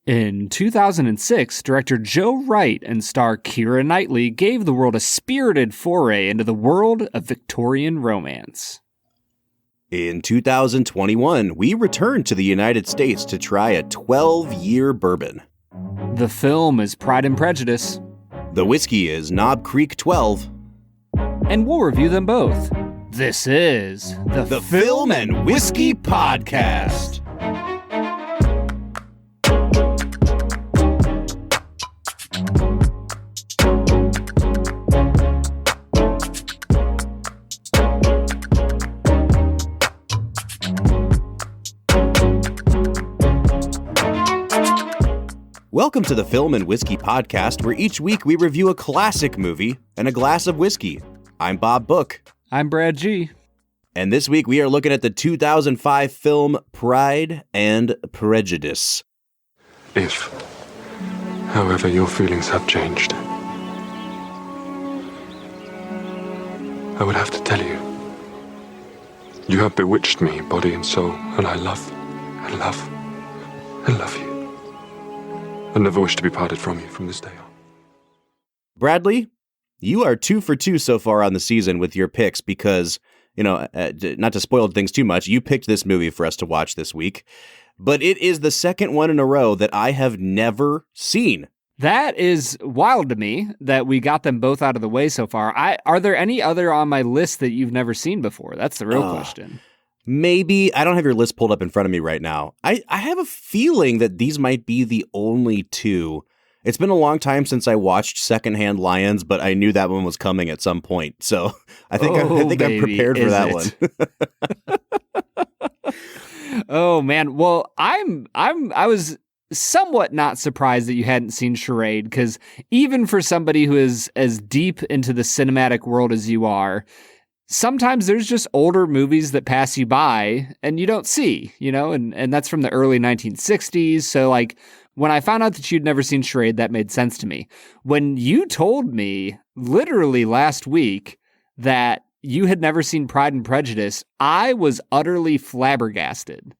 In 2006, director Joe Wright and star Keira Knightley gave the world a spirited foray into the world of Victorian romance. In 2021, we returned to the United States to try a 12-year bourbon. The film is Pride and Prejudice. The whiskey is Knob Creek 12. And we'll review them both. This is the Film and Whiskey Podcast. Welcome to the Film and Whiskey Podcast, where each week we review a classic movie and a glass of whiskey. I'm Bob Book. I'm Brad G. And this week we are looking at the 2005 film Pride and Prejudice. If, however, your feelings have changed, I would have to tell you. You have bewitched me, body and soul, and I love you. I never wish to be parted from you from this day on. Bradley, you are 2 for 2 so far on the season with your picks because, not to spoil things too much, you picked this movie for us to watch this week, but it is the second one in a row that I have never seen. That is wild to me that we got them both out of the way so far. Are there any other on my list that you've never seen before? That's the real question. Maybe. I don't have your list pulled up in front of me right now. I have a feeling that these might be the only two. It's been a long time since I watched Secondhand Lions, but I knew that one was coming at some point. So I think I'm prepared for that one. Oh man. Well, I was somewhat not surprised that you hadn't seen Charade, because even for somebody who is as deep into the cinematic world as you are, sometimes there's just older movies that pass you by and you don't see, and that's from the early 1960s. So like when I found out that you'd never seen Charade, that made sense to me. When you told me literally last week that you had never seen Pride and Prejudice, I was utterly flabbergasted.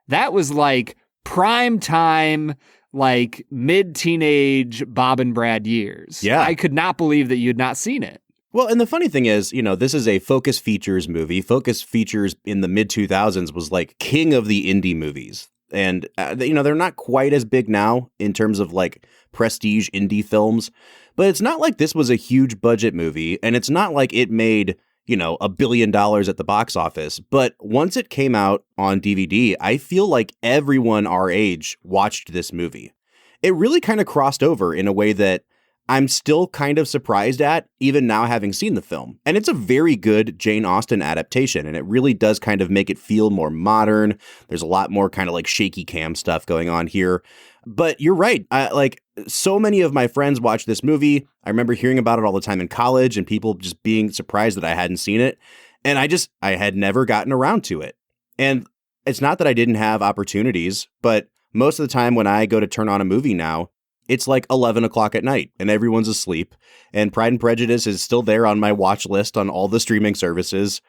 That was like prime time, like mid-teenage Bob and Brad years. Yeah. I could not believe that you had not seen it. Well, and the funny thing is, this is a Focus Features movie. Focus Features in the mid-2000s was like king of the indie movies. And, they're not quite as big now in terms of like prestige indie films. But it's not like this was a huge budget movie. And it's not like it made, $1 billion at the box office. But once it came out on DVD, I feel like everyone our age watched this movie. It really kind of crossed over in a way that I'm still kind of surprised at, even now having seen the film. And it's a very good Jane Austen adaptation, and it really does kind of make it feel more modern. There's a lot more kind of like shaky cam stuff going on here. But you're right. So many of my friends watch this movie. I remember hearing about it all the time in college and people just being surprised that I hadn't seen it. And I had never gotten around to it. And it's not that I didn't have opportunities, but most of the time when I go to turn on a movie now, it's like 11 o'clock at night and everyone's asleep, and Pride and Prejudice is still there on my watch list on all the streaming services.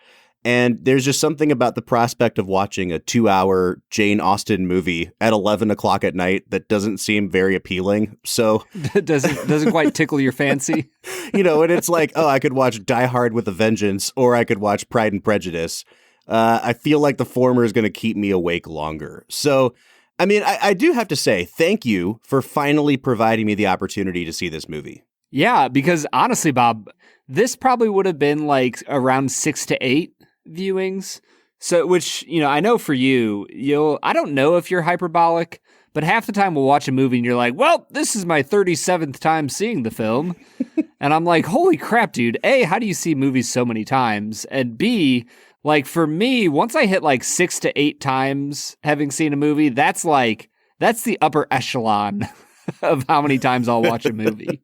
And there's just something about the prospect of watching a 2-hour Jane Austen movie at 11 o'clock at night that doesn't seem very appealing. So doesn't quite tickle your fancy, and it's like, oh, I could watch Die Hard with a Vengeance, or I could watch Pride and Prejudice. I feel like the former is going to keep me awake longer. So I do have to say thank you for finally providing me the opportunity to see this movie. Yeah, because honestly, Bob, this probably would have been like around 6 to 8 viewings. So, which, I know for you, I don't know if you're hyperbolic, but half the time we'll watch a movie and you're like, well, this is my 37th time seeing the film. And I'm like, holy crap, dude. A, how do you see movies so many times? And B, like for me, once I hit like 6 to 8 times having seen a movie, that's the upper echelon of how many times I'll watch a movie.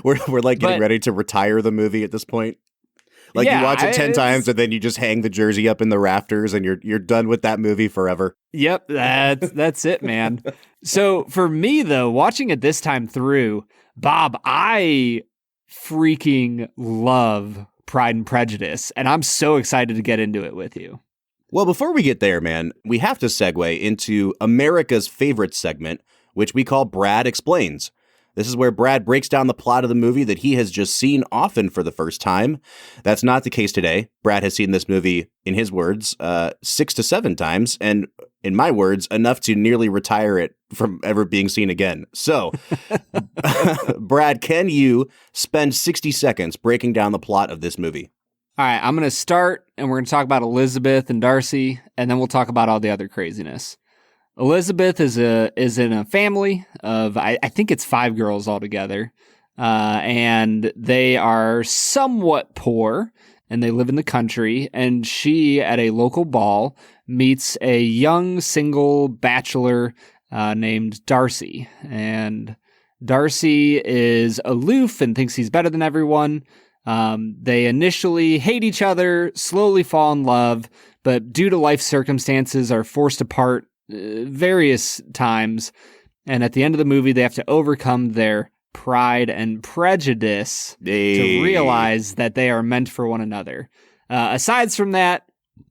We're like getting ready to retire the movie at this point. Like you watch it 10 times and then you just hang the jersey up in the rafters and you're done with that movie forever. Yep, that's it, man. So for me though, watching it this time through, Bob, I freaking love Pride and Prejudice, and I'm so excited to get into it with you. Well, before we get there, man, we have to segue into America's favorite segment, which we call Brad Explains. This is where Brad breaks down the plot of the movie that he has just seen often for the first time. That's not the case today. Brad has seen this movie, in his words, 6 to 7 times, and in my words, enough to nearly retire it from ever being seen again. So, Brad, can you spend 60 seconds breaking down the plot of this movie? All right, I'm going to start, and we're going to talk about Elizabeth and Darcy, and then we'll talk about all the other craziness. Elizabeth is in a family of, I think it's 5 girls altogether, and they are somewhat poor, and they live in the country, and she, at a local ball, meets a young single bachelor named Darcy, and Darcy is aloof and thinks he's better than everyone. They initially hate each other, slowly fall in love, but due to life circumstances are forced apart various times, and at the end of the movie they have to overcome their pride and prejudice to realize that they are meant for one another. Aside from that,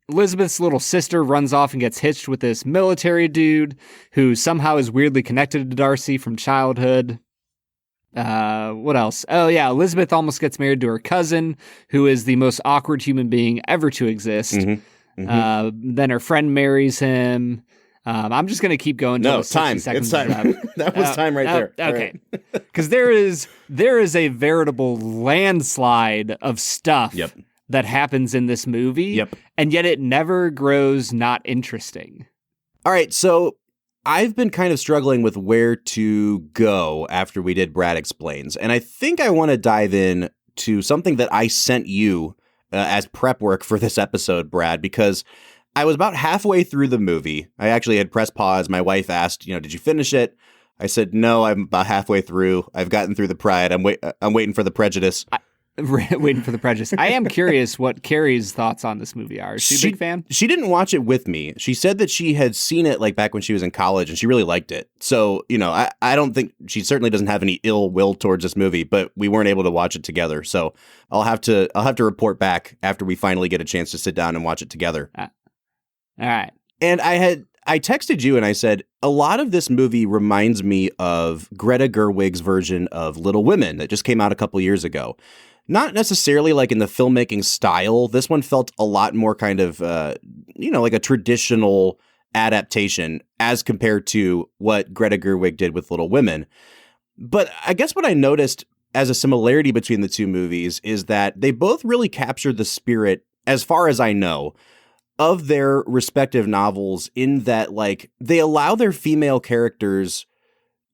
Elizabeth's little sister runs off and gets hitched with this military dude who somehow is weirdly connected to Darcy from childhood. What else? Oh yeah, Elizabeth almost gets married to her cousin, who is the most awkward human being ever to exist. Then her friend marries him. I'm just going to keep going. No, time. It's time. That was time right there. Okay. Because there is a veritable landslide of stuff that happens in this movie, and yet it never grows not interesting. All right, so I've been kind of struggling with where to go after we did Brad Explains, and I think I want to dive in to something that I sent you as prep work for this episode, Brad, because I was about halfway through the movie. I actually had pressed pause. My wife asked, did you finish it? I said, no, I'm about halfway through. I've gotten through the Pride. I'm waiting for the Prejudice. Waiting for the Prejudice. I am curious what Carrie's thoughts on this movie are. Is she a big fan? She didn't watch it with me. She said that she had seen it like back when she was in college and she really liked it. So, I don't think she certainly doesn't have any ill will towards this movie, but we weren't able to watch it together. So I'll have to report back after we finally get a chance to sit down and watch it together. All right. And I texted you and I said, a lot of this movie reminds me of Greta Gerwig's version of Little Women that just came out a couple years ago. Not necessarily like in the filmmaking style. This one felt a lot more kind of, like a traditional adaptation as compared to what Greta Gerwig did with Little Women. But I guess what I noticed as a similarity between the two movies is that they both really captured the spirit, as far as I know, of their respective novels, in that like they allow their female characters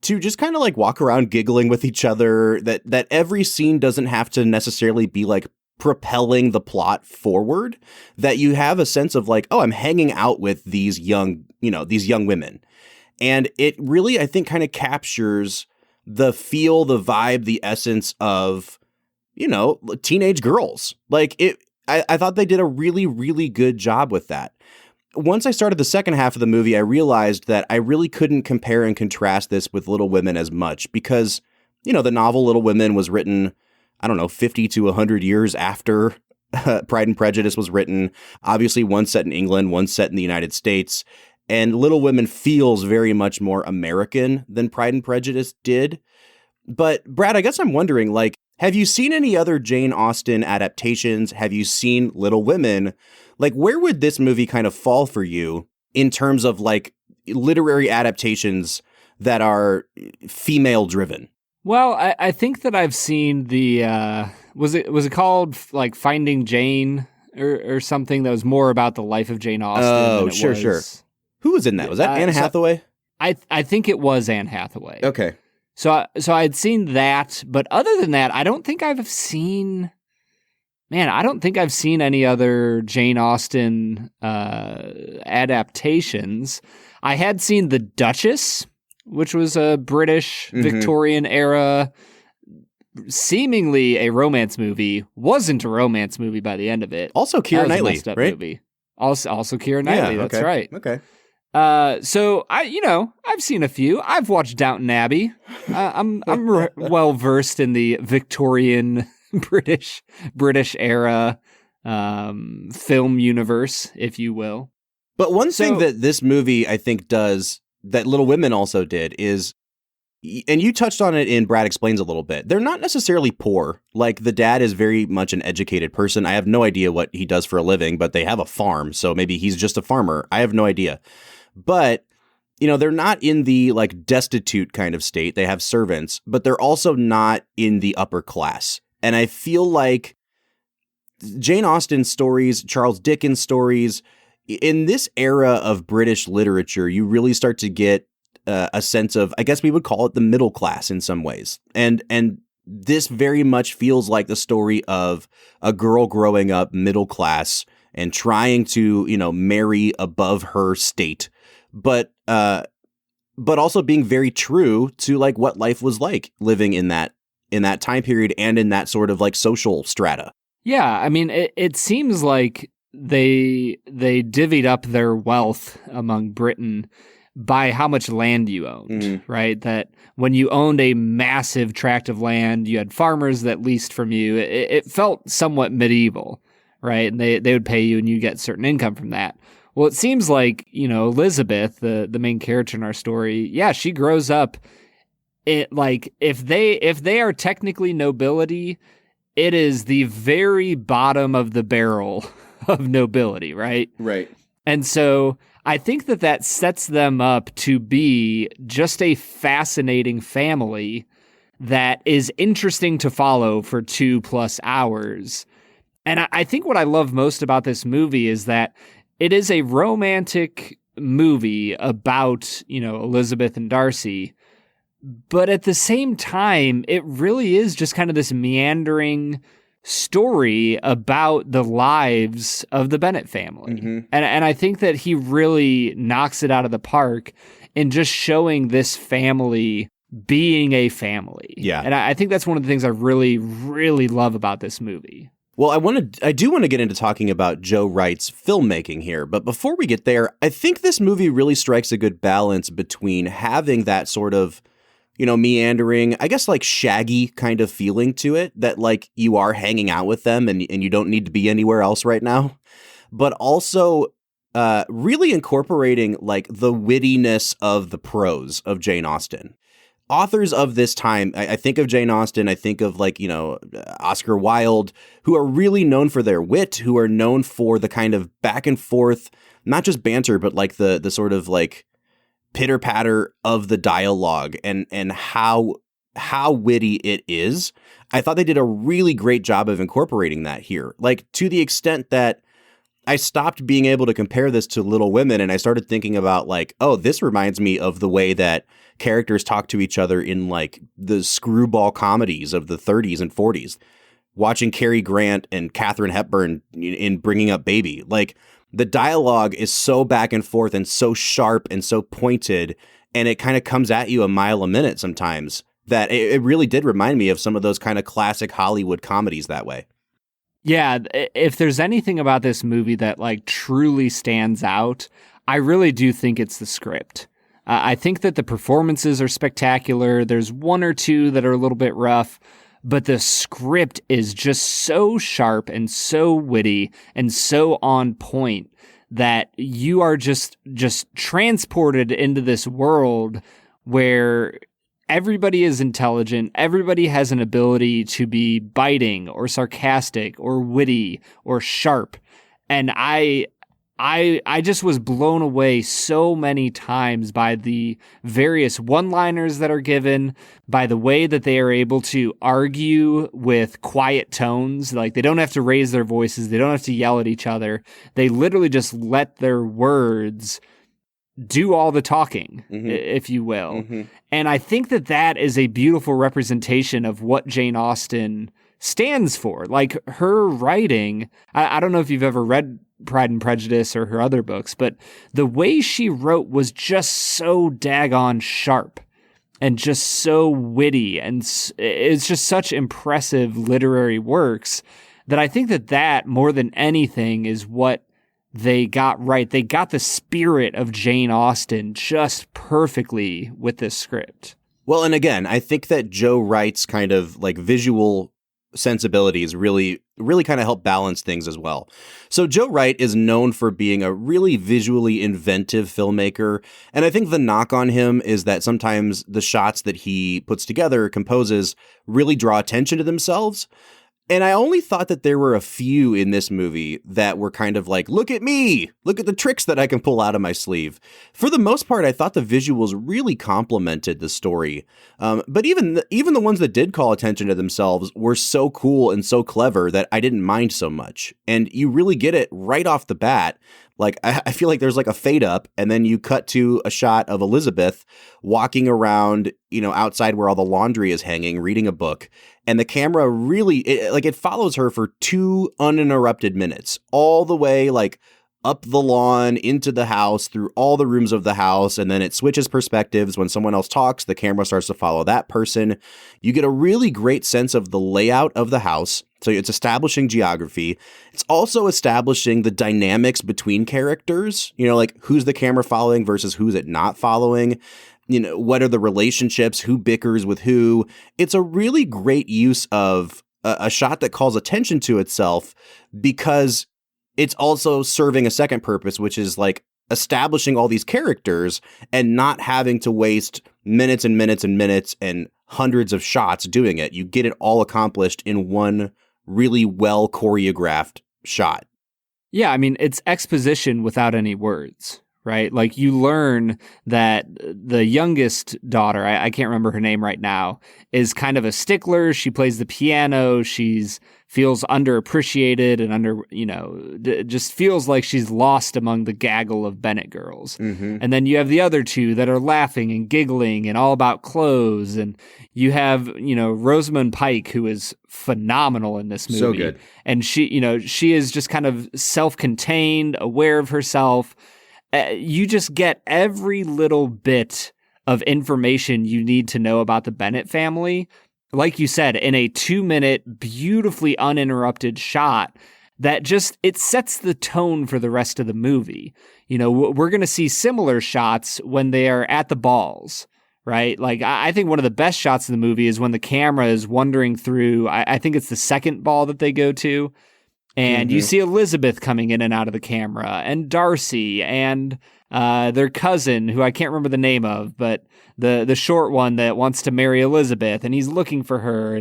to just kind of like walk around giggling with each other, that every scene doesn't have to necessarily be like propelling the plot forward, that you have a sense of like, oh, I'm hanging out with these young women. And it really, I think, kind of captures the feel, the vibe, the essence of, teenage girls. Like I thought they did a really, really good job with that. Once I started the second half of the movie, I realized that I really couldn't compare and contrast this with Little Women as much because, the novel Little Women was written, 50 to 100 years after Pride and Prejudice was written. Obviously, one set in England, one set in the United States. And Little Women feels very much more American than Pride and Prejudice did. But Brad, I guess I'm wondering, like, have you seen any other Jane Austen adaptations? Have you seen Little Women? Like, where would this movie kind of fall for you in terms of like literary adaptations that are female driven? Well, I think that I've seen the was it called like Finding Jane or something that was more about the life of Jane Austen. Oh, sure. Who was in that? Was that Anne Hathaway? I think it was Anne Hathaway. Okay. So I'd seen that, but other than that, I don't think I've seen any other Jane Austen adaptations. I had seen The Duchess, which was a British Victorian era, seemingly a romance movie. Wasn't a romance movie by the end of it. Also Keira Knightley, right? Movie. Also Keira Knightley. That's right. Okay. So I've seen a few. I've watched Downton Abbey. I'm well versed in the Victorian British era film universe, if you will. But one thing that this movie I think does that Little Women also did is and you touched on it in Brad Explains a little bit. They're not necessarily poor. Like, the dad is very much an educated person. I have no idea what he does for a living, but they have a farm. So maybe he's just a farmer. I have no idea. But, you know, they're not in the like destitute kind of state. They have servants, but they're also not in the upper class. And I feel like Jane Austen stories, Charles Dickens stories, in this era of British literature, you really start to get a sense of, I guess we would call it the middle class in some ways. And this very much feels like the story of a girl growing up middle class and trying to, you know, marry above her state, but also being very true to like what life was like living in that time period and in that sort of like social strata. Yeah, I mean, it seems like they divvied up their wealth among Britain by how much land you owned, right? That when you owned a massive tract of land, you had farmers that leased from you. It felt somewhat medieval, right? And they would pay you and you get certain income from that. Well, it seems like, you know, Elizabeth, the main character in our story, yeah, she grows up. It like if they are technically nobility, it is the very bottom of the barrel of nobility, right? Right. And so I think that sets them up to be just a fascinating family that is interesting to follow for 2+ hours. And I think what I love most about this movie is that it is a romantic movie about, you know, Elizabeth and Darcy. But at the same time, it really is just kind of this meandering story about the lives of the Bennett family. Mm-hmm. And I think that he really knocks it out of the park in just showing this family being a family. Yeah. And I think that's one of the things I really, really love about this movie. Well, I do want to get into talking about Joe Wright's filmmaking here, but before we get there, I think this movie really strikes a good balance between having that sort of, you know, meandering, I guess like Shaggy kind of feeling to it, that like you are hanging out with them and you don't need to be anywhere else right now, but also really incorporating like the wittiness of the prose of Jane Austen. Authors of this time, I think of Jane Austen, I think of like, you know, Oscar Wilde, who are really known for their wit, who are known for the kind of back and forth, not just banter, but like the sort of like pitter patter of the dialogue and how witty it is. I thought they did a really great job of incorporating that here, like to the extent that I stopped being able to compare this to Little Women and I started thinking about like, oh, this reminds me of the way that characters talk to each other in like the screwball comedies of the 30s and 40s. Watching Cary Grant and Katharine Hepburn in Bringing Up Baby, like the dialogue is so back and forth and so sharp and so pointed, and it kind of comes at you a mile a minute sometimes, that it really did remind me of some of those kind of classic Hollywood comedies that way. Yeah, if there's anything about this movie that like truly stands out, I really do think it's the script. I think that the performances are spectacular. There's one or two that are a little bit rough, but the script is just so sharp and so witty and so on point that you are just transported into this world where everybody is intelligent. Everybody has an ability to be biting or sarcastic or witty or sharp. And I just was blown away so many times by the various one-liners that are given, by the way that they are able to argue with quiet tones. Like they don't have to raise their voices. They don't have to yell at each other. They literally just let their words do all the talking, if you will. Mm-hmm. And I think that is a beautiful representation of what Jane Austen stands for. Like her writing, I don't know if you've ever read Pride and Prejudice or her other books, but the way she wrote was just so daggone sharp and just so witty. And it's just such impressive literary works that I think that more than anything is what they got right. They got the spirit of Jane Austen just perfectly with this script. Well, and again, I think that Joe Wright's kind of like visual sensibilities really kind of help balance things as well. So Joe Wright is known for being a really visually inventive filmmaker, and I think the knock on him is that sometimes the shots that he puts together, composes, really draw attention to themselves. And I only thought that there were a few in this movie that were kind of like, look at me, look at the tricks that I can pull out of my sleeve. For the most part, I thought the visuals really complemented the story. But even the ones that did call attention to themselves were so cool and so clever that I didn't mind so much. And you really get it right off the bat. Like, I feel like there's like a fade up, and then you cut to a shot of Elizabeth walking around, outside where all the laundry is hanging, reading a book. And the camera really, it follows her for 2 uninterrupted minutes, all the way like up the lawn, into the house, through all the rooms of the house, and then it switches perspectives. When someone else talks, the camera starts to follow that person. You get a really great sense of the layout of the house. So it's establishing geography. It's also establishing the dynamics between characters, like who's the camera following versus who's it not following. What are the relationships, who bickers with who. It's a really great use of a shot that calls attention to itself, because it's also serving a second purpose, which is like establishing all these characters and not having to waste minutes and minutes and minutes and hundreds of shots doing it. You get it all accomplished in one really well choreographed shot. Yeah, I mean, it's exposition without any words, right? Like, you learn that the youngest daughter, I can't remember her name right now, is kind of a stickler. She plays the piano. She's feels underappreciated and just feels like she's lost among the gaggle of Bennett girls. Mm-hmm. And then you have the other two that are laughing and giggling and all about clothes. And you have, Rosamund Pike, who is phenomenal in this movie. So good. And she is just kind of self-contained, aware of herself. You just get every little bit of information you need to know about the Bennett family, like you said, in a 2-minute, beautifully uninterrupted shot that it sets the tone for the rest of the movie. We're going to see similar shots when they are at the balls, right? Like, I think one of the best shots of the movie is when the camera is wandering through, I think it's the second ball that they go to, and you see Elizabeth coming in and out of the camera, and Darcy, and their cousin, who I can't remember the name of, but the short one that wants to marry Elizabeth, and he's looking for her,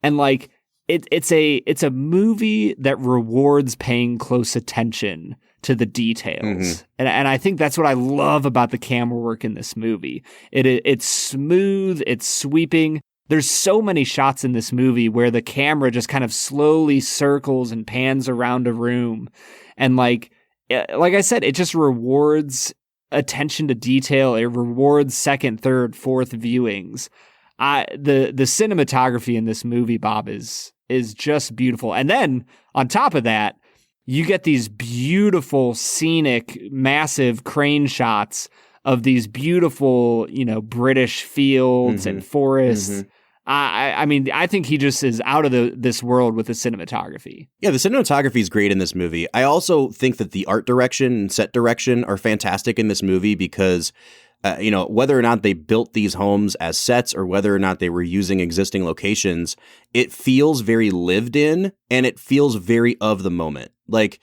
and like it's a movie that rewards paying close attention to the details, and I think that's what I love about the camera work in this movie. It's smooth, it's sweeping. There's so many shots in this movie where the camera just kind of slowly circles and pans around a room. And like I said, it just rewards attention to detail. It rewards second, third, fourth viewings. The cinematography in this movie, Bob, is just beautiful. And then on top of that, you get these beautiful, scenic, massive crane shots of these beautiful, British fields and forests. I mean, I think he just is out of this world with the cinematography. Yeah, the cinematography is great in this movie. I also think that the art direction and set direction are fantastic in this movie because, whether or not they built these homes as sets or whether or not they were using existing locations, it feels very lived in and it feels very of the moment. Like,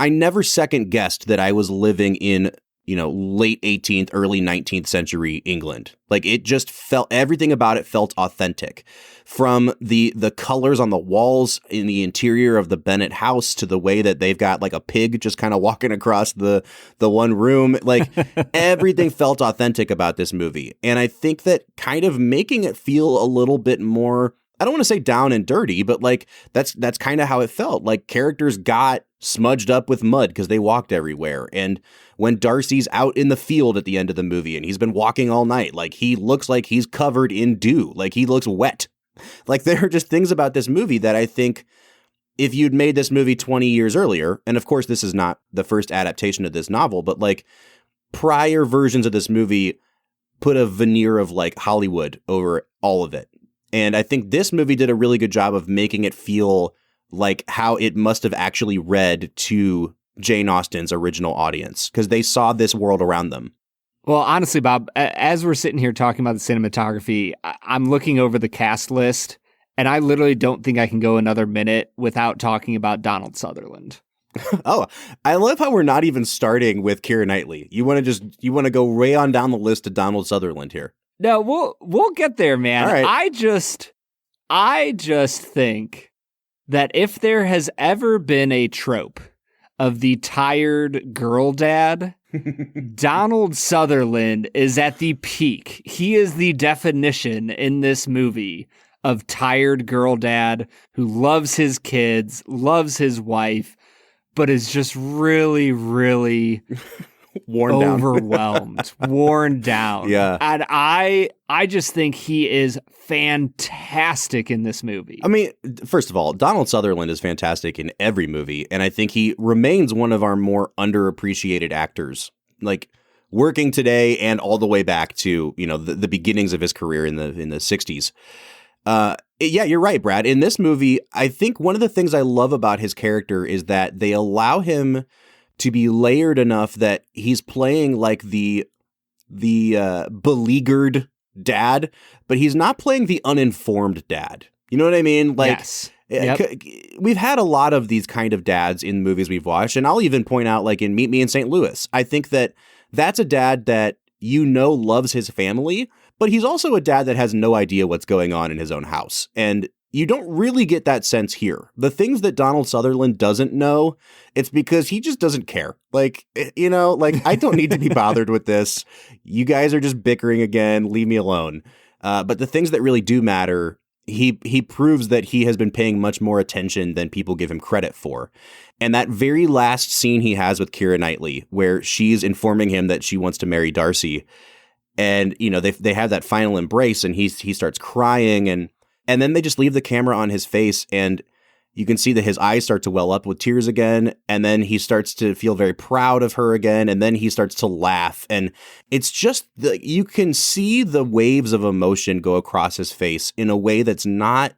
I never second guessed that I was living in late 18th, early 19th century England. Like, it just everything about it felt authentic. From the colors on the walls in the interior of the Bennett house to the way that they've got like a pig just kind of walking across the one room. Like, everything felt authentic about this movie. And I think that kind of making it feel a little bit more, I don't want to say down and dirty, but like that's kind of how it felt. Like, characters got smudged up with mud because they walked everywhere. And when Darcy's out in the field at the end of the movie and he's been walking all night, like, he looks like he's covered in dew, like he looks wet. Like, there are just things about this movie that I think if you'd made this movie 20 years earlier, and of course this is not the first adaptation of this novel, but like prior versions of this movie put a veneer of like Hollywood over all of it. And I think this movie did a really good job of making it feel like how it must have actually read to Jane Austen's original audience, because they saw this world around them. Well, honestly, Bob, as we're sitting here talking about the cinematography, I'm looking over the cast list, And I literally don't think I can go another minute without talking about Donald Sutherland. Oh, I love how we're not even starting with Keira Knightley. You want to go way on down the list to Donald Sutherland here. No, we'll get there, man. All right. I just think that if there has ever been a trope of the tired girl dad, Donald Sutherland is at the peak. He is the definition in this movie of tired girl dad who loves his kids, loves his wife, but is just really, really overwhelmed, worn down. Yeah. And I just think he is fantastic in this movie. I mean, first of all, Donald Sutherland is fantastic in every movie, and I think he remains one of our more underappreciated actors, like working today and all the way back to, the beginnings of his career in the 60s. Yeah, you're right, Brad. In this movie, I think one of the things I love about his character is that they allow him to be layered enough that he's playing like the beleaguered dad, but he's not playing the uninformed dad. You know what I mean? Like, yes. Yep. We've had a lot of these kind of dads in movies we've watched, and I'll even point out, like in Meet Me in St. Louis, I think that's a dad that loves his family, but he's also a dad that has no idea what's going on in his own house. And you don't really get that sense here. The things that Donald Sutherland doesn't know, it's because he just doesn't care. Like, I don't need to be bothered with this. You guys are just bickering again. Leave me alone. But the things that really do matter, he proves that he has been paying much more attention than people give him credit for. And that very last scene he has with Keira Knightley, where she's informing him that she wants to marry Darcy, and they have that final embrace, and he starts crying, and then they just leave the camera on his face, and you can see that his eyes start to well up with tears again, and then he starts to feel very proud of her again, and then he starts to laugh, and it's just you can see the waves of emotion go across his face in a way that's not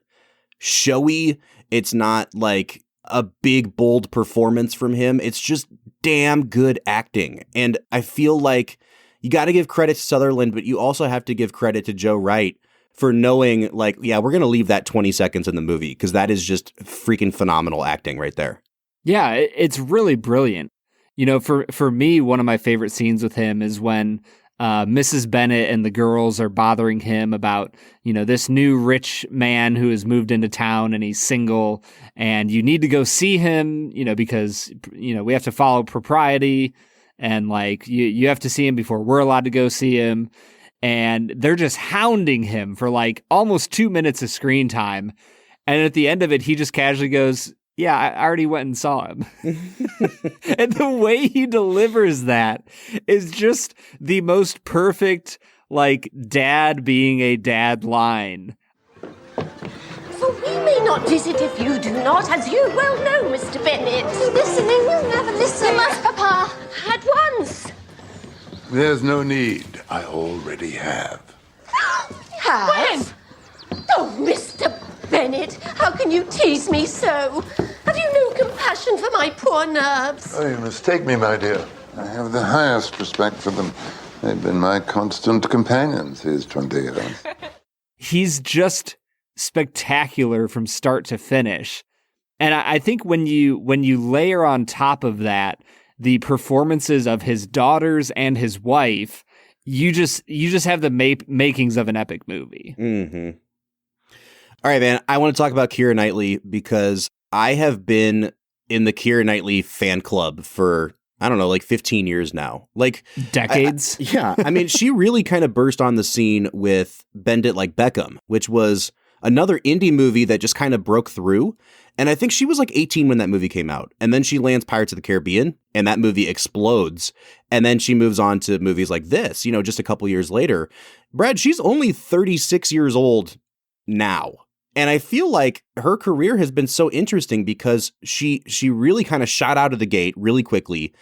showy. It's not like a big, bold performance from him. It's just damn good acting, and I feel like you got to give credit to Sutherland, but you also have to give credit to Joe Wright for knowing, like, yeah, we're going to leave that 20 seconds in the movie because that is just freaking phenomenal acting right there. Yeah, it's really brilliant. For me, one of my favorite scenes with him is when Mrs. Bennet and the girls are bothering him about, this new rich man who has moved into town and he's single and you need to go see him, because, we have to follow propriety. And like you have to see him before we're allowed to go see him. And they're just hounding him for like almost 2 minutes of screen time. And at the end of it, he just casually goes, yeah, I already went and saw him. And the way he delivers that is just the most perfect, like, dad being a dad line. For we may not visit if you do not, as you well know, Mr. Bennet. You're listening, you'll never listen. You must, Papa. At once. There's no need. I already have. Have? Oh, Mr. Bennet, how can you tease me so? Have you no compassion for my poor nerves? Oh, you mistake me, my dear. I have the highest respect for them. They've been my constant companions these 20 years. He's just spectacular from start to finish. And I think when you layer on top of that the performances of his daughters and his wife, you just have the makings of an epic movie. Mm-hmm. All right, man. I want to talk about Keira Knightley because I have been in the Keira Knightley fan club for, I don't know, like 15 years now. Like decades. Yeah. I mean, she really kind of burst on the scene with Bend It Like Beckham, which was another indie movie that just kind of broke through. And I think she was like 18 when that movie came out. And then she lands Pirates of the Caribbean and that movie explodes. And then she moves on to movies like this, just a couple years later. Brad, she's only 36 years old now. And I feel like her career has been so interesting because she really kind of shot out of the gate really quickly.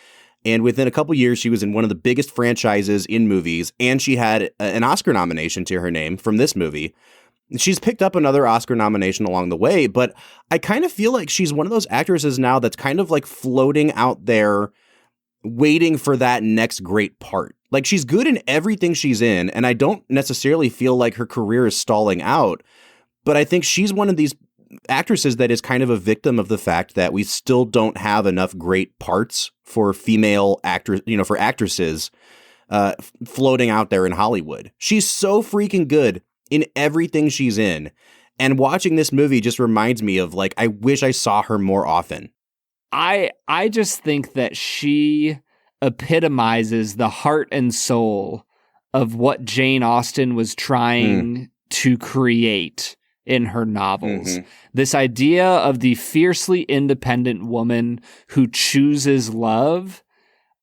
And within a couple years, she was in one of the biggest franchises in movies. And she had an Oscar nomination to her name from this movie. She's picked up another Oscar nomination along the way, but I kind of feel like she's one of those actresses now that's kind of like floating out there waiting for that next great part. Like she's good in everything she's in, and I don't necessarily feel like her career is stalling out, But I think she's one of these actresses that is kind of a victim of the fact that we still don't have enough great parts for female actors, for actresses floating out there in Hollywood. She's so freaking good in everything she's in. And watching this movie just reminds me of like, I wish I saw her more often. I just think that she epitomizes the heart and soul of what Jane Austen was trying to create in her novels. This idea of the fiercely independent woman who chooses love.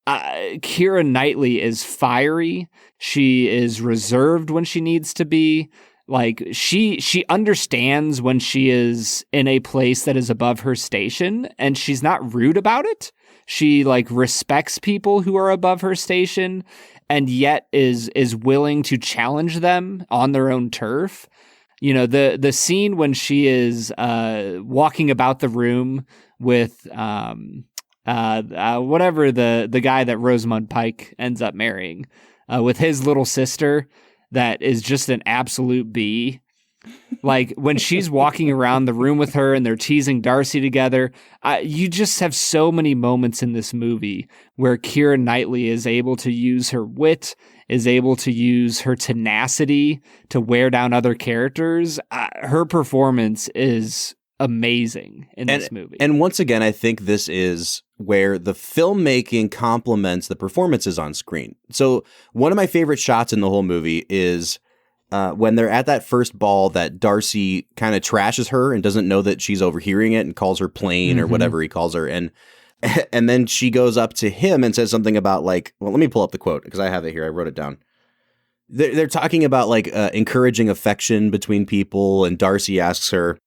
Keira Knightley is fiery. She is reserved when she needs to be. Like she understands when she is in a place that is above her station, and she's not rude about it. She like respects people who are above her station, and yet is willing to challenge them on their own turf. You know, the scene when she is walking about the room with whatever the guy that Rosamund Pike ends up marrying, with his little sister that is just an absolute bee. Like when she's walking around the room with her and they're teasing Darcy together, you just have so many moments in this movie where Keira Knightley is able to use her wit, is able to use her tenacity to wear down other characters. Her performance is amazing in this movie. And once again, I think this is where the filmmaking complements the performances on screen. So one of my favorite shots in the whole movie is when they're at that first ball that Darcy kind of trashes her and doesn't know that she's overhearing it and calls her plain or whatever he calls her. And then she goes up to him and says something about like, well, let me pull up the quote because I have it here. I wrote it down. They're talking about like encouraging affection between people. And Darcy asks her,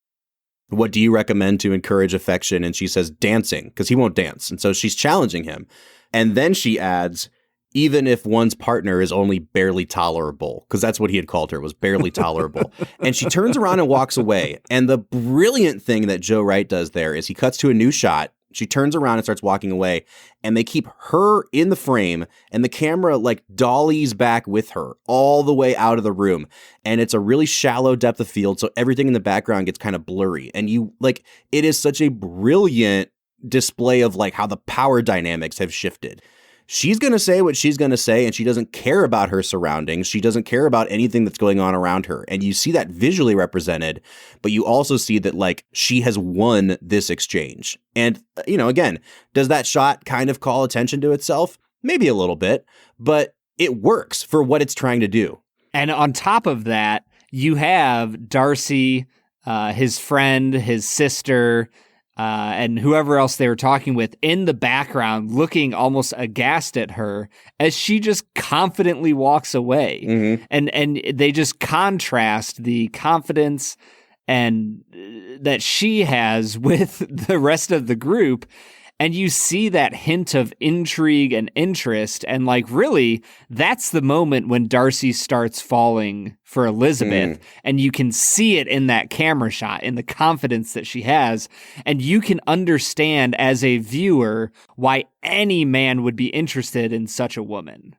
what do you recommend to encourage affection? And she says dancing, because he won't dance. And so she's challenging him. And then she adds, even if one's partner is only barely tolerable, because that's what he had called her, was barely tolerable. And she turns around and walks away. And the brilliant thing that Joe Wright does there is he cuts to a new shot. She turns around and starts walking away, and they keep her in the frame, and the camera like dollies back with her all the way out of the room. And it's a really shallow depth of field, so everything in the background gets kind of blurry. And you like, it is such a brilliant display of like how the power dynamics have shifted. She's going to say what she's going to say, and she doesn't care about her surroundings. She doesn't care about anything that's going on around her. And you see that visually represented, but you also see that like she has won this exchange. And, again, does that shot kind of call attention to itself? Maybe a little bit, but it works for what it's trying to do. And on top of that, you have Darcy, his friend, his sister, and whoever else they were talking with in the background looking almost aghast at her as she just confidently walks away. And they just contrast the confidence and that she has with the rest of the group. And you see that hint of intrigue and interest. And like, really, that's the moment when Darcy starts falling for Elizabeth. And you can see it in that camera shot, in the confidence that she has. And you can understand as a viewer why any man would be interested in such a woman.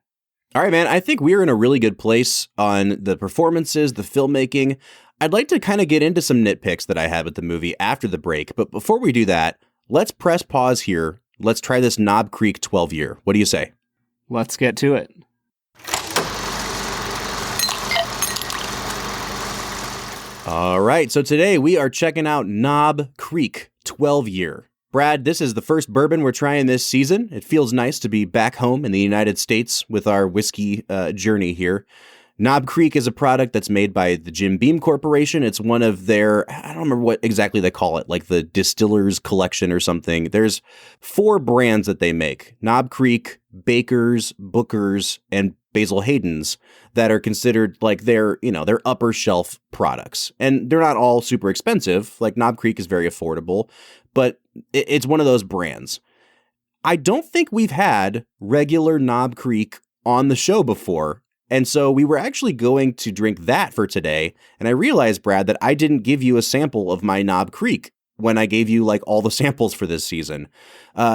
All right, man, I think we're in a really good place on the performances, the filmmaking. I'd like to kind of get into some nitpicks that I had with the movie after the break. But before we do that, let's press pause here. Let's try this Knob Creek 12-year. What do you say? Let's get to it. All right. So today we are checking out Knob Creek 12-year. Brad, this is the first bourbon we're trying this season. It feels nice to be back home in the United States with our whiskey journey here. Knob Creek is a product that's made by the Jim Beam Corporation. It's one of their, I don't remember what exactly they call it, like the Distillers Collection or something. There's 4 brands that they make: Knob Creek, Baker's, Booker's, and Basil Hayden's, that are considered like their upper shelf products. And they're not all super expensive. Like Knob Creek is very affordable, but it's one of those brands. I don't think we've had regular Knob Creek on the show before. And so we were actually going to drink that for today. And I realized, Brad, that I didn't give you a sample of my Knob Creek when I gave you like all the samples for this season.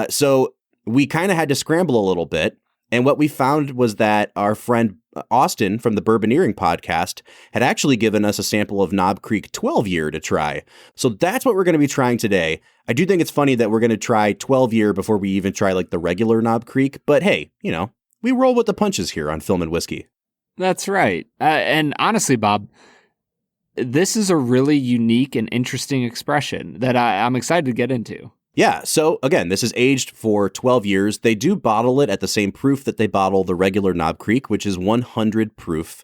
So we kind of had to scramble a little bit. And what we found was that our friend Austin from the Bourboneering podcast had actually given us a sample of Knob Creek 12 year to try. So that's what we're going to be trying today. I do think it's funny that we're going to try 12 year before we even try like the regular Knob Creek. But hey, you know, we roll with the punches here on Film and Whiskey. That's right. And honestly, Bob, this is a really unique and interesting expression that I'm excited to get into. Yeah, so again, this is aged for 12 years. They do bottle it at the same proof that they bottle the regular Knob Creek, which is 100 proof.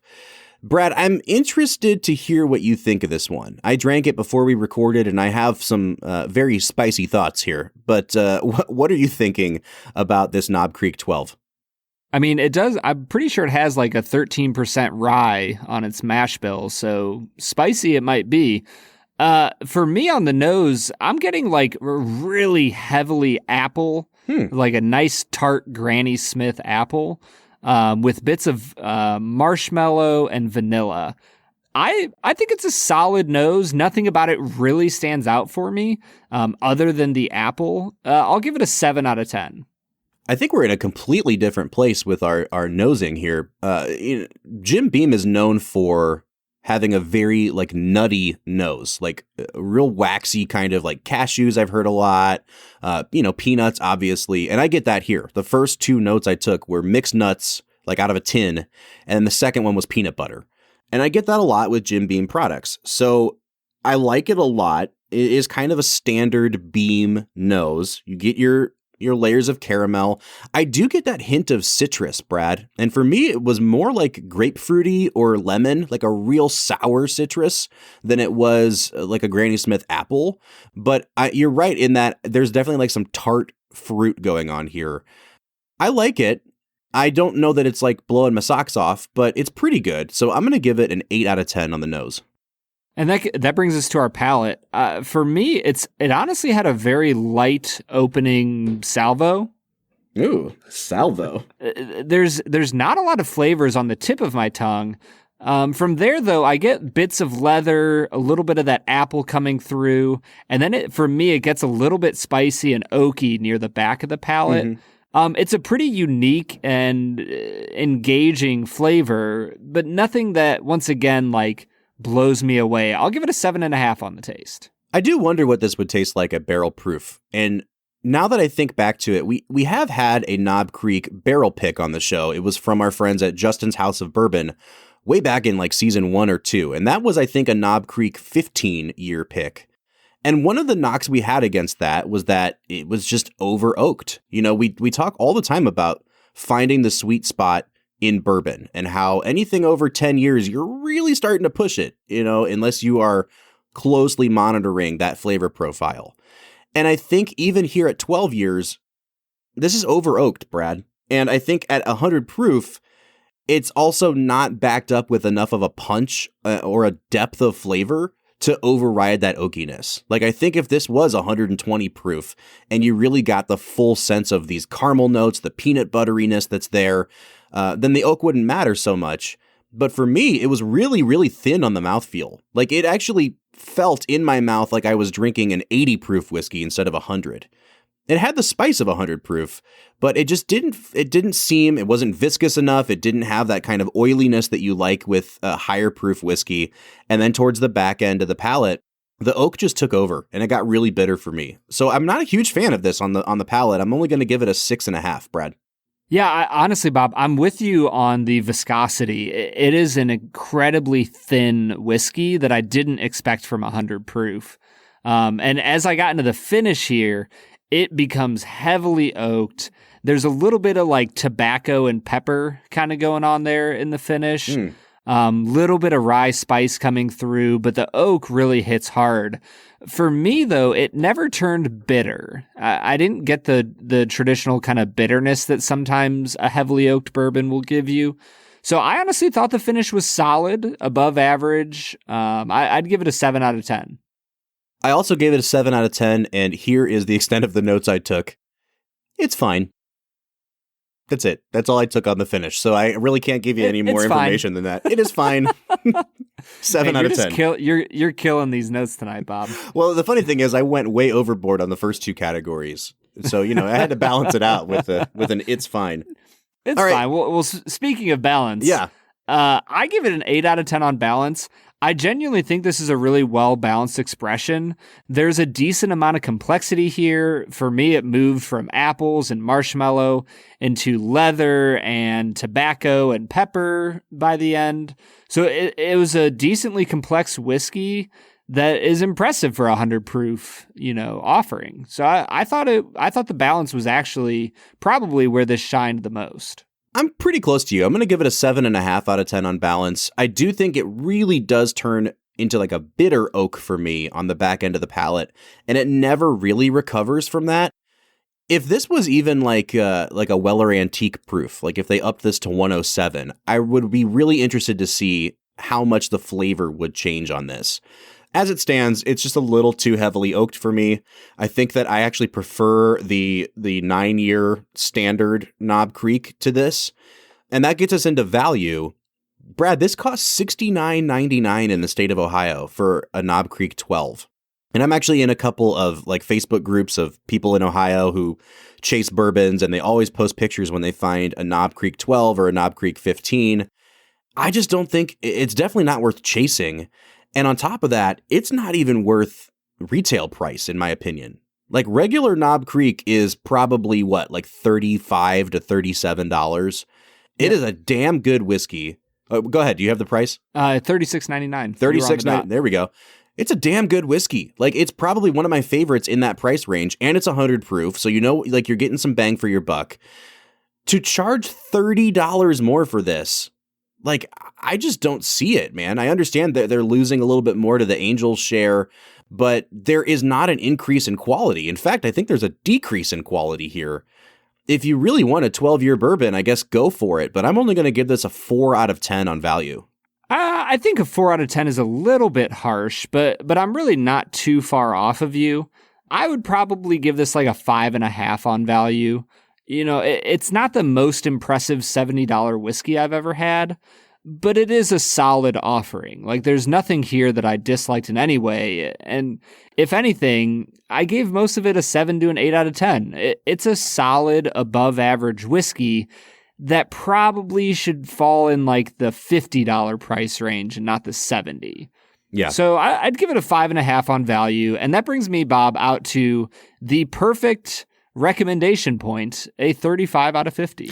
Brad, I'm interested to hear what you think of this one. I drank it before we recorded, and I have some very spicy thoughts here. But what are you thinking about this Knob Creek 12? I mean, it does. I'm pretty sure it has like a 13% rye on its mash bill, so spicy it might be. For me on the nose, I'm getting like really heavily apple, like a nice tart Granny Smith apple, with bits of marshmallow and vanilla. I think it's a solid nose. Nothing about it really stands out for me, other than the apple. I'll give it a 7 out of 10. I think we're in a completely different place with our nosing here. Jim Beam is known for having a very like nutty nose, like real waxy kind of like cashews. I've heard a lot, peanuts, obviously. And I get that here. The first 2 notes I took were mixed nuts, like out of a tin. And the second one was peanut butter. And I get that a lot with Jim Beam products. So I like it a lot. It is kind of a standard Beam nose. You get your layers of caramel. I do get that hint of citrus, Brad. And for me, it was more like grapefruity or lemon, like a real sour citrus than it was like a Granny Smith apple. But you're right in that there's definitely like some tart fruit going on here. I like it. I don't know that it's like blowing my socks off, but it's pretty good. So I'm going to give it an 8 out of 10 on the nose. And that brings us to our palate. For me, it honestly had a very light opening salvo. Ooh, salvo. There's not a lot of flavors on the tip of my tongue. From there, though, I get bits of leather, a little bit of that apple coming through, and then for me, it gets a little bit spicy and oaky near the back of the palate. Mm-hmm. It's a pretty unique and engaging flavor, but nothing that, once again, like blows me away. I'll give it a 7.5 on the taste. I do wonder what this would taste like at barrel proof. And now that I think back to it, we have had a Knob Creek barrel pick on the show. It was from our friends at Justin's House of Bourbon way back in like season 1 or 2. And that was, I think, a Knob Creek 15-year pick. And one of the knocks we had against that was that it was just over oaked. You know, we talk all the time about finding the sweet spot in bourbon and how anything over 10 years, you're really starting to push it, you know, unless you are closely monitoring that flavor profile. And I think even here at 12 years, this is over oaked, Brad. And I think at 100 proof, it's also not backed up with enough of a punch or a depth of flavor to override that oakiness. Like, I think if this was 120 proof and you really got the full sense of these caramel notes, the peanut butteriness that's there, then the oak wouldn't matter so much. But for me, it was really, really thin on the mouthfeel. Like, it actually felt in my mouth like I was drinking an 80 proof whiskey instead of 100. It had the spice of 100 proof, but it wasn't viscous enough. It didn't have that kind of oiliness that you like with a higher proof whiskey. And then towards the back end of the palate, the oak just took over and it got really bitter for me. So I'm not a huge fan of this on the palate. I'm only going to give it a 6.5, Brad. Yeah, honestly, Bob, I'm with you on the viscosity. It is an incredibly thin whiskey that I didn't expect from 100 proof. And as I got into the finish here, it becomes heavily oaked. There's a little bit of like tobacco and pepper kind of going on there in the finish. Little bit of rye spice coming through, but the oak really hits hard. For me, though, it never turned bitter. I didn't get the traditional kind of bitterness that sometimes a heavily oaked bourbon will give you. So I honestly thought the finish was solid, above average. I'd give it a 7 out of 10. I also gave it a 7 out of 10, and here is the extent of the notes I took. It's fine. That's it. That's all I took on the finish. So I really can't give you any more information than that. It is fine. 7 out of 10. You're killing these notes tonight, Bob. Well, the funny thing is I went way overboard on the first 2 categories. So, I had to balance it out with an it's fine. It's All right. fine. Well, speaking of balance, Yeah. I give it an 8 out of 10 on balance. I genuinely think this is a really well-balanced expression. There's a decent amount of complexity here. For me, it moved from apples and marshmallow into leather and tobacco and pepper by the end. So it was a decently complex whiskey that is impressive for a 100 proof, offering. So I thought the balance was actually probably where this shined the most. I'm pretty close to you. I'm going to give it a 7.5 out of 10 on balance. I do think it really does turn into like a bitter oak for me on the back end of the palate, and it never really recovers from that. If this was even like a Weller Antique proof, like if they upped this to 107, I would be really interested to see how much the flavor would change on this. As it stands, it's just a little too heavily oaked for me. I think that I actually prefer the 9-year standard Knob Creek to this. And that gets us into value. Brad, this costs $69.99 in the state of Ohio for a Knob Creek 12. And I'm actually in a couple of like Facebook groups of people in Ohio who chase bourbons, and they always post pictures when they find a Knob Creek 12 or a Knob Creek 15. I just don't think it's definitely not worth chasing. And on top of that, it's not even worth retail price, in my opinion. Like regular Knob Creek is probably like $35 to $37. It is a damn good whiskey. Go ahead. Do you have the price? $36.99. $36.99. There we go. It's a damn good whiskey. Like it's probably one of my favorites in that price range, and it's 100 proof. So like you're getting some bang for your buck. To charge $30 more for this, like, I just don't see it, man. I understand that they're losing a little bit more to the Angels share, but there is not an increase in quality. In fact, I think there's a decrease in quality here. If you really want a 12-year bourbon, I guess go for it, but I'm only going to give this a 4 out of 10 on value. I think a 4 out of 10 is a little bit harsh, but I'm really not too far off of you. I would probably give this like a 5.5 on value. It's not the most impressive $70 whiskey I've ever had, but it is a solid offering. Like, there's nothing here that I disliked in any way. And if anything, I gave most of it a 7 to an 8 out of 10. It's a solid, above average whiskey that probably should fall in like the $50 price range and not the $70. Yeah. So I'd give it a 5.5 on value. And that brings me, Bob, out to the perfect recommendation point, a 35 out of 50.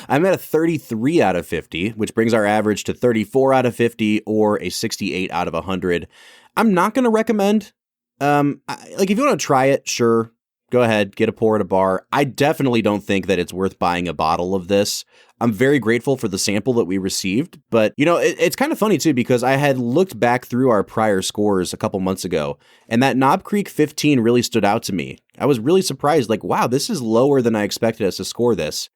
I'm at a 33 out of 50, which brings our average to 34 out of 50 or a 68 out of 100. I'm not going to recommend, if you want to try it, sure, go ahead, get a pour at a bar. I definitely don't think that it's worth buying a bottle of this. I'm very grateful for the sample that we received, but it's kind of funny too, because I had looked back through our prior scores a couple months ago, and that Knob Creek 15 really stood out to me. I was really surprised, like, wow, this is lower than I expected us to score this.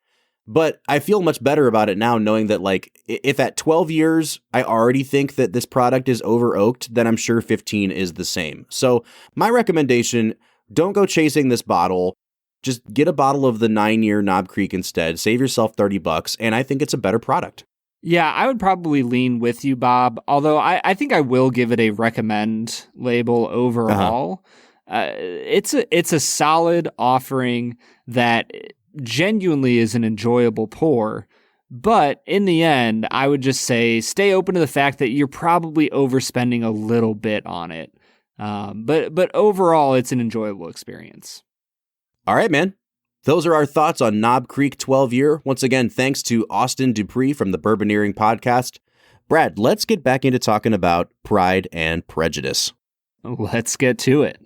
But I feel much better about it now, knowing that, like, if at 12 years, I already think that this product is over oaked, then I'm sure 15 is the same. So my recommendation, don't go chasing this bottle. Just get a bottle of the 9-year Knob Creek instead. Save yourself $30, and I think it's a better product. Yeah, I would probably lean with you, Bob, although I think I will give it a recommend label overall. It's a solid offering that genuinely is an enjoyable pour, but in the end, I would just say stay open to the fact that you're probably overspending a little bit on it. But overall, it's an enjoyable experience. All right, man. Those are our thoughts on Knob Creek 12-year. Once again, thanks to Austin Dupree from the Bourboneering podcast. Brad, let's get back into talking about Pride and Prejudice. Let's get to it.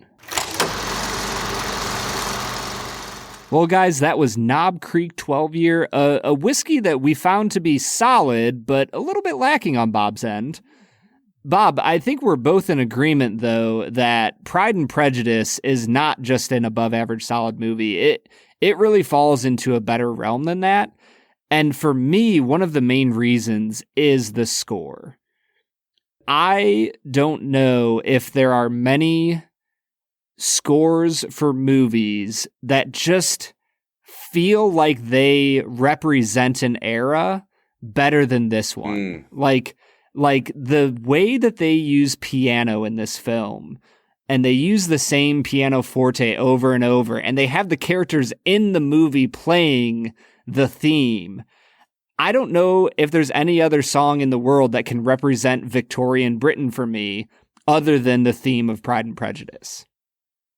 Well, guys, that was Knob Creek 12-year, a whiskey that we found to be solid, but a little bit lacking on Bob's end. Bob, I think we're both in agreement, though, that Pride and Prejudice is not just an above-average solid movie. It really falls into a better realm than that. And for me, one of the main reasons is the score. I don't know if there are many scores for movies that just feel like they represent an era better than this one. Like the way that they use piano in this film and they use the same pianoforte over and over, and they have the characters in the movie playing the theme. I don't know if there's any other song in the world that can represent Victorian Britain for me other than the theme of Pride and Prejudice.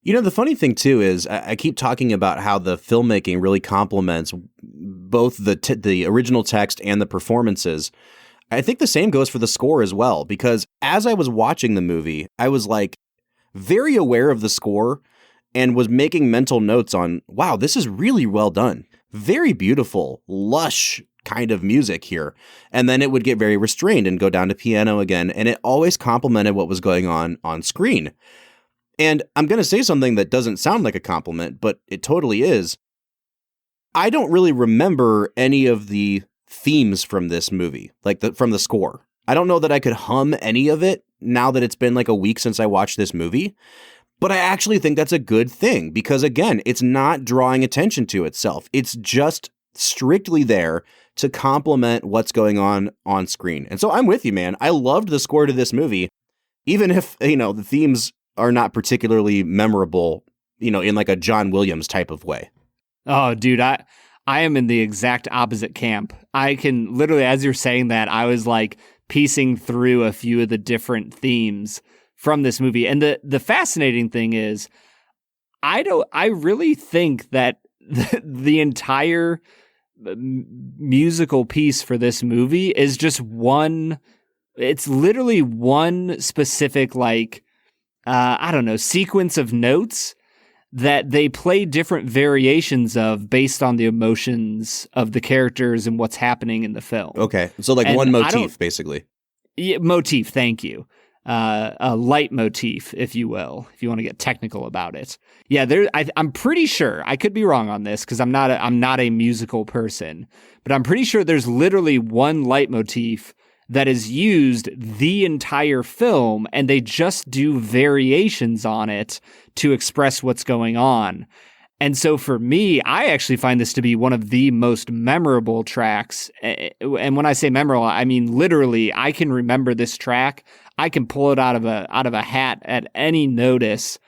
You know, the funny thing, too, is I keep talking about how the filmmaking really complements both the original text and the performances. I think the same goes for the score as well, because as I was watching the movie, I was like very aware of the score and was making mental notes on, wow, this is really well done. Very beautiful, lush kind of music here. And then it would get very restrained and go down to piano again. And it always complemented what was going on screen. And I'm going to say something that doesn't sound like a compliment, but it totally is. I don't really remember any of the themes from this movie, like from the score. I don't know that I could hum any of it now that it's been like a week since I watched this movie. But I actually think that's a good thing because, again, it's not drawing attention to itself. It's just strictly there to complement what's going on screen. And so I'm with you, man. I loved the score to this movie, even if, the themes are not particularly memorable, in like a John Williams type of way. Oh, dude, I am in the exact opposite camp. I can literally, as you're saying that, I was like piecing through a few of the different themes from this movie. And the fascinating thing is, I really think that the entire musical piece for this movie is just it's literally one specific, sequence of notes that they play different variations of based on the emotions of the characters and what's happening in the film. Okay. So one motif, basically. Yeah, motif, thank you. A leitmotif, if you will, if you want to get technical about it. Yeah, I'm pretty sure, I could be wrong on this because I'm not a musical person, but I'm pretty sure there's literally one leitmotif that is used the entire film, and they just do variations on it to express what's going on. And so for me, I actually find this to be one of the most memorable tracks. And when I say memorable, I mean literally, I can remember this track. I can pull it out of a hat at any notice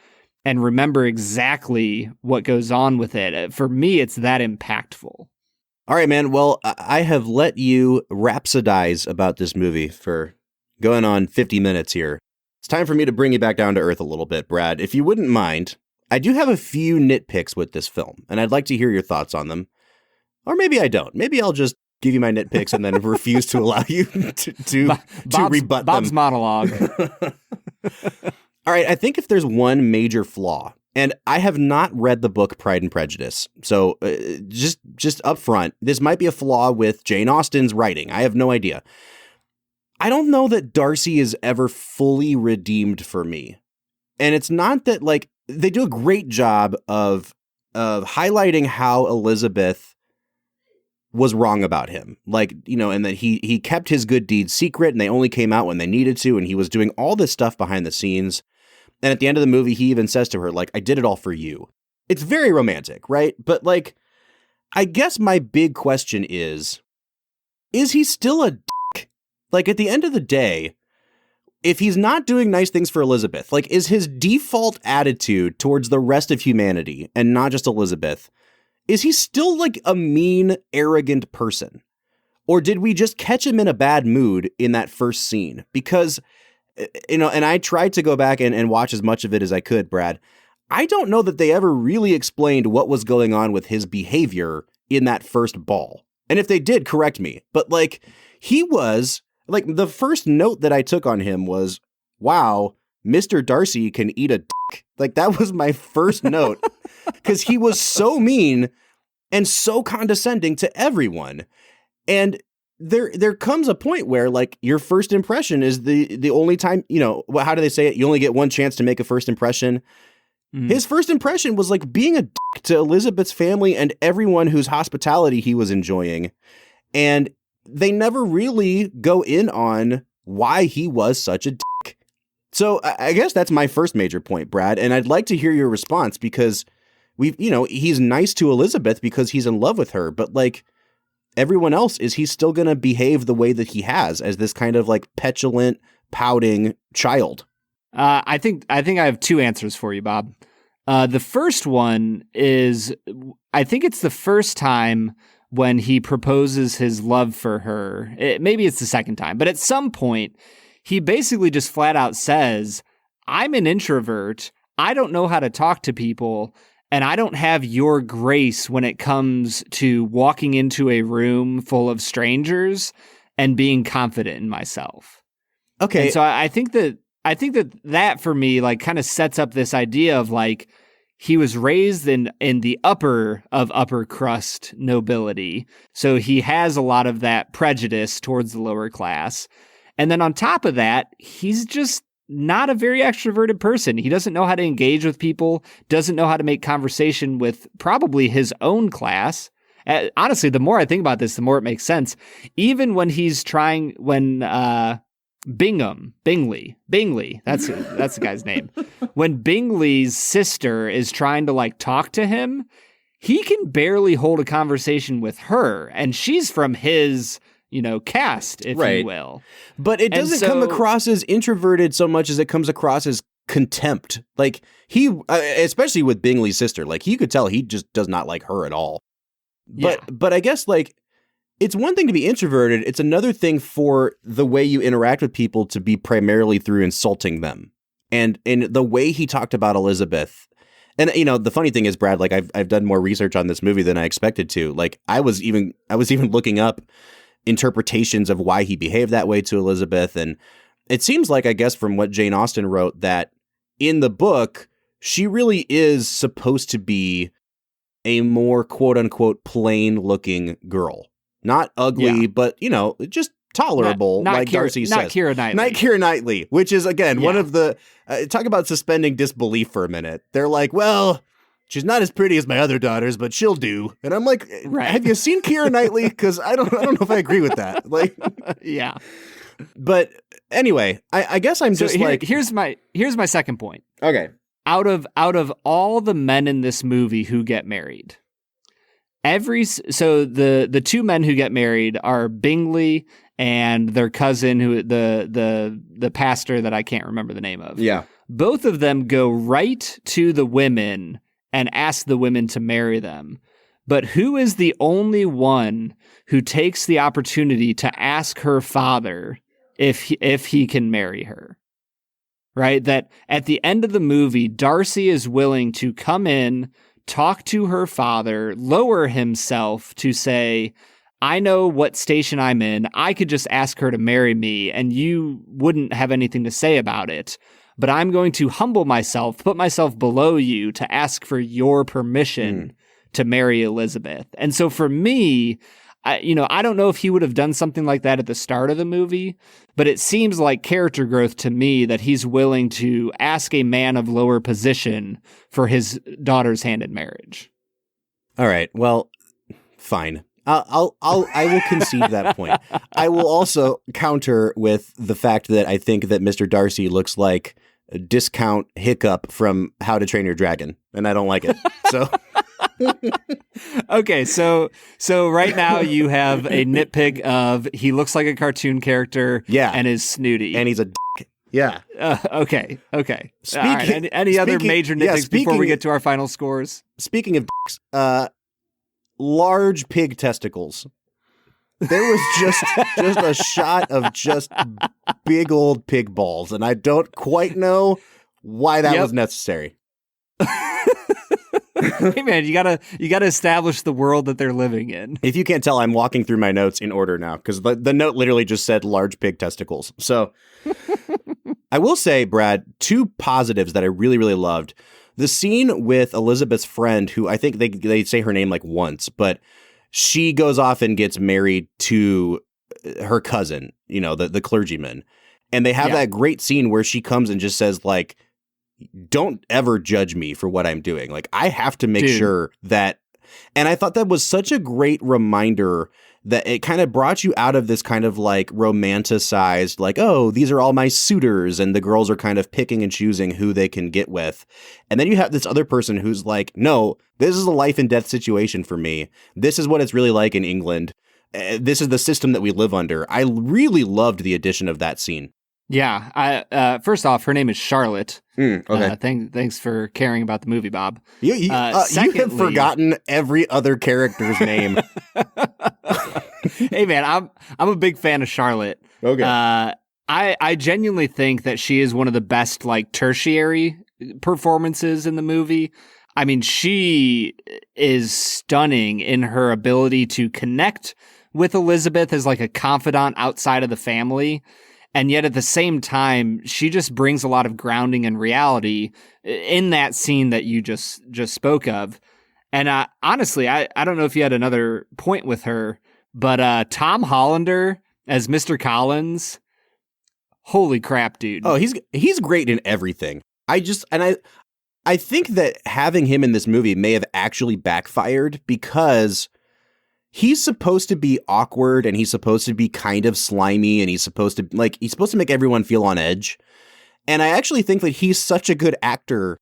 and remember exactly what goes on with it. For me, it's that impactful. All right, man. Well, I have let you rhapsodize about this movie for going on 50 minutes here. It's time for me to bring you back down to earth a little bit, Brad. If you wouldn't mind, I do have a few nitpicks with this film, and I'd like to hear your thoughts on them. Or maybe I don't. Maybe I'll just give you my nitpicks and then refuse to allow you to rebut Bob's them. monologue. All right, I think if there's one major flaw, and I have not read the book Pride and Prejudice, so just up front, this might be a flaw with Jane Austen's writing. I have no idea. I don't know that Darcy is ever fully redeemed for me. And it's not that, they do a great job of highlighting how Elizabeth was wrong about him. And that he kept his good deeds secret and they only came out when they needed to. And he was doing all this stuff behind the scenes. And at the end of the movie, he even says to her, I did it all for you. It's very romantic, right? But I guess my big question is he still a dick? At the end of the day, if he's not doing nice things for Elizabeth, is his default attitude towards the rest of humanity and not just Elizabeth, is he still a mean, arrogant person? Or did we just catch him in a bad mood in that first scene? Because, and I tried to go back and watch as much of it as I could, Brad. I don't know that they ever really explained what was going on with his behavior in that first ball. And if they did, correct me. But he was... the first note that I took on him was, wow, Mr. Darcy can eat a dick. That was my first note because he was so mean and so condescending to everyone. And there comes a point where your first impression is the only time, how do they say it? You only get one chance to make a first impression. Mm. His first impression was being a dick to Elizabeth's family and everyone whose hospitality he was enjoying. And they never really go in on why he was such a dick. So I guess that's my first major point, Brad. And I'd like to hear your response because he's nice to Elizabeth because he's in love with her. But everyone else, is he still going to behave the way that he has as this kind of petulant, pouting child? I think I have two answers for you, Bob. The first one is, I think it's the first time when he proposes his love for her. Maybe it's the second time, but at some point, he basically just flat out says, I'm an introvert. I don't know how to talk to people, and I don't have your grace when it comes to walking into a room full of strangers and being confident in myself. Okay. And so I think that for me, like, kind of sets up this idea of, like, he was raised in the upper crust nobility. So he has a lot of that prejudice towards the lower class. And then on top of that, he's just not a very extroverted person. He doesn't know how to engage with people, doesn't know how to make conversation with probably his own class. Honestly, the more I think about this, the more it makes sense. Even when he's trying, Bingley, that's the guy's name. When Bingley's sister is trying to, like, talk to him, he can barely hold a conversation with her, and she's from his, caste, if you will. But it doesn't come across as introverted so much as it comes across as contempt. Like, he, especially with Bingley's sister, like, you could tell he just does not like her at all. But I guess, like, it's one thing to be introverted. It's another thing for the way you interact with people to be primarily through insulting them. And in the way he talked about Elizabeth. And, the funny thing is, Brad, like, I've done more research on this movie than I expected to. Like, I was even looking up interpretations of why he behaved that way to Elizabeth. And it seems like, I guess, from what Jane Austen wrote, that in the book, she really is supposed to be a more quote unquote plain looking girl. Not ugly, but, just tolerable, not like Darcy says. Not Keira Knightley. Not Keira Knightley, which is, again, one of the... talk about suspending disbelief for a minute. They're like, well, she's not as pretty as my other daughters, but she'll do. And I'm like, have you seen Keira Knightley? Because I don't know if I agree with that. Like, yeah. But anyway, I guess I'm just here's my second point. Okay. Out of all the men in this movie who get married, the two men who get married are Bingley and their cousin, who the pastor that I can't remember the name of. Yeah. Both of them go right to the women and ask the women to marry them. But who is the only one who takes the opportunity to ask her father if he can marry her? Right? That at the end of the movie, Darcy is willing to come in, talk to her father, lower himself to say, I know what station I'm in. I could just ask her to marry me and you wouldn't have anything to say about it. But I'm going to humble myself, put myself below you to ask for your permission to marry Elizabeth. And so for me, I don't know if he would have done something like that at the start of the movie, but it seems like character growth to me that he's willing to ask a man of lower position for his daughter's hand in marriage. All right. Well, fine. I will concede that point. I will also counter with the fact that I think that Mr. Darcy looks like a discount Hiccup from How to Train Your Dragon, and I don't like it. So. Okay, so right now you have a nitpick of he looks like a cartoon character, and is snooty, and he's a dick. Yeah. Okay. All right. Any other major nitpicks before we get to our final scores? Speaking of dicks, large pig testicles. There was just a shot of just big old pig balls, and I don't quite know why that was necessary. Hey man, you gotta establish the world that they're living in. If you can't tell, I'm walking through my notes in order now because the note literally just said large pig testicles. So I will say, Brad, two positives that I really, really loved. The scene with Elizabeth's friend, who I think they say her name like once, but she goes off and gets married to her cousin, the clergyman. And they have that great scene where she comes and just says, like, don't ever judge me for what I'm doing. Like, I have to make sure that. And I thought that was such a great reminder that it kind of brought you out of this kind of like romanticized, like, oh, these are all my suitors. And the girls are kind of picking and choosing who they can get with. And then you have this other person who's like, no, this is a life and death situation for me. This is what it's really like in England. This is the system that we live under. I really loved the addition of that scene. Yeah. First off, her name is Charlotte. Okay. Thanks for caring about the movie, Bob. You have forgotten every other character's name. Hey, man, I'm a big fan of Charlotte. Okay. I genuinely think that she is one of the best like tertiary performances in the movie. I mean, she is stunning in her ability to connect with Elizabeth as like a confidant outside of the family. And yet at the same time, she just brings a lot of grounding and reality in that scene that you just spoke of. And honestly, I don't know if you had another point with her, but Tom Hollander as Mr. Collins, holy crap, dude. Oh, he's great in everything. I think that having him in this movie may have actually backfired because he's supposed to be awkward and he's supposed to be kind of slimy and he's supposed to make everyone feel on edge. And I actually think that he's such a good actor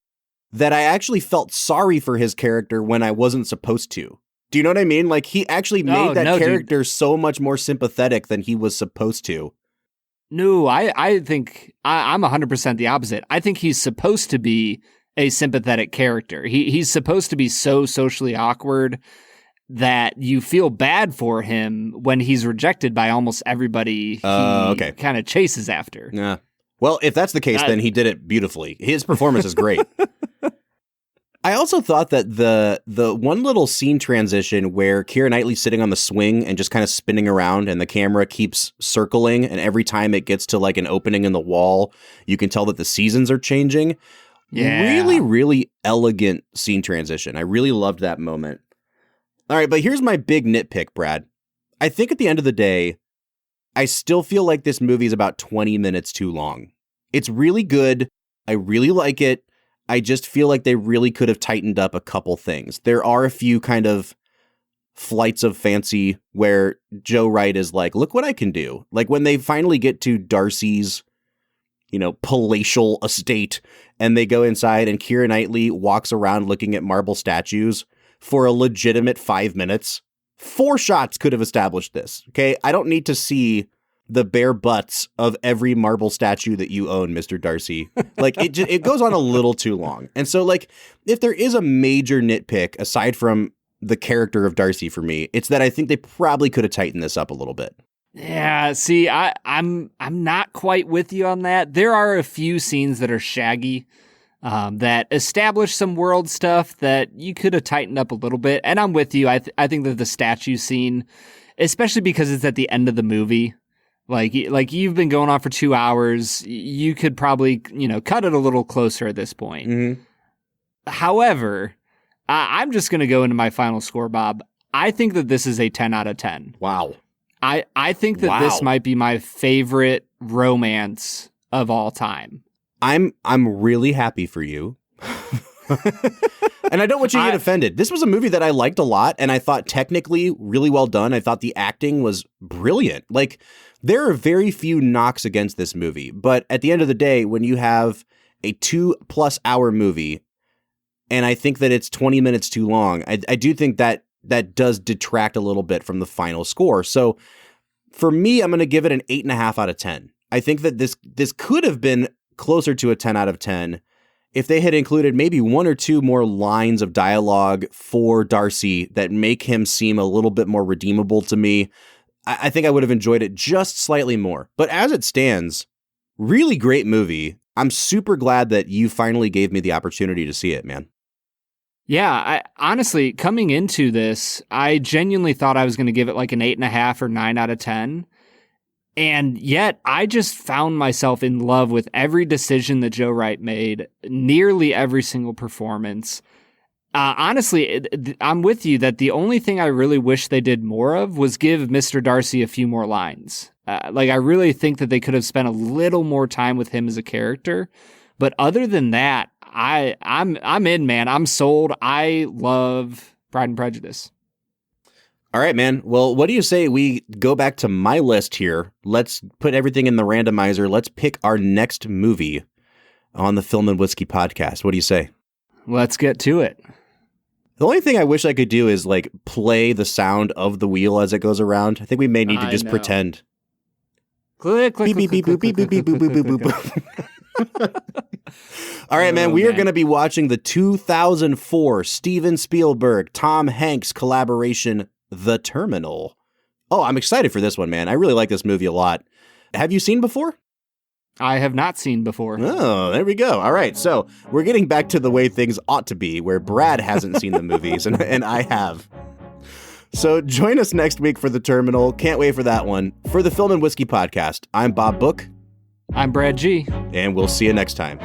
that I actually felt sorry for his character when I wasn't supposed to. Do you know what I mean? Like he actually made that character so much more sympathetic than he was supposed to. No, I think I'm 100% the opposite. I think he's supposed to be a sympathetic character. He's supposed to be so socially awkward that you feel bad for him when he's rejected by almost everybody he kind of chases after. Yeah. Well, if that's the case, then he did it beautifully. His performance is great. I also thought that the one little scene transition where Keira Knightley's sitting on the swing and just kind of spinning around and the camera keeps circling and every time it gets to like an opening in the wall, you can tell that the seasons are changing. Yeah. Really, really elegant scene transition. I really loved that moment. All right, but here's my big nitpick, Brad. I think at the end of the day, I still feel like this movie is about 20 minutes too long. It's really good. I really like it. I just feel like they really could have tightened up a couple things. There are a few kind of flights of fancy where Joe Wright is like, look what I can do. Like when they finally get to Darcy's, palatial estate and they go inside and Keira Knightley walks around looking at marble statues for a legitimate 5 minutes. 4 shots could have established this. Okay. I don't need to see the bare butts of every marble statue that you own, Mr. Darcy. Like it goes on a little too long. And so like, if there is a major nitpick aside from the character of Darcy for me, it's that I think they probably could have tightened this up a little bit. Yeah, see, I'm not quite with you on that. There are a few scenes that are shaggy, that establish some world stuff that you could have tightened up a little bit. And I'm with you. I think that the statue scene, especially because it's at the end of the movie, like you've been going on for 2 hours, you could probably, cut it a little closer at this point. Mm-hmm. However, I'm just going to go into my final score, Bob. I think that this is a 10 out of 10. Wow. I think that this might be my favorite romance of all time. I'm really happy for you. And I don't want you to get offended. This was a movie that I liked a lot, and I thought technically really well done. I thought the acting was brilliant. Like, there are very few knocks against this movie, but at the end of the day, when you have a 2+ hour movie, and I think that it's 20 minutes too long, I do think that does detract a little bit from the final score. So for me, I'm going to give it an 8.5 out of 10. I think that this could have been closer to a 10 out of 10 if they had included maybe 1 or 2 more lines of dialogue for Darcy that make him seem a little bit more redeemable to me. I think I would have enjoyed it just slightly more. But as it stands, really great movie. I'm super glad that you finally gave me the opportunity to see it, man. Yeah, honestly, coming into this, I genuinely thought I was going to give it like an 8.5 or 9 out of 10. And yet I just found myself in love with every decision that Joe Wright made, nearly every single performance. Honestly, I'm with you that the only thing I really wish they did more of was give Mr. Darcy a few more lines. I really think that they could have spent a little more time with him as a character. But other than that, I'm in, man. I'm sold. I love Pride and Prejudice. All right, man. Well, what do you say we go back to my list here? Let's put everything in the randomizer. Let's pick our next movie on the Film and Whiskey podcast. What do you say? Let's get to it. The only thing I wish I could do is like play the sound of the wheel as it goes around. I think we may need to just pretend. Click, click, Beep, beep, click, beep, click, beep, click, beep, click, beep, click, beep, click, beep, click. beep. All right, man. We are man. going to be watching the 2004 Steven Spielberg, Tom Hanks collaboration, The Terminal. Oh, I'm excited for this one, man. I really like this movie a lot. Have you seen before? I have not seen before. Oh, there we go. All right. So we're getting back to the way things ought to be, where Brad hasn't seen the movies and I have. So join us next week for The Terminal. Can't wait for that one. For the Film and Whiskey Podcast, I'm Bob Book. I'm Brad G. And we'll see you next time.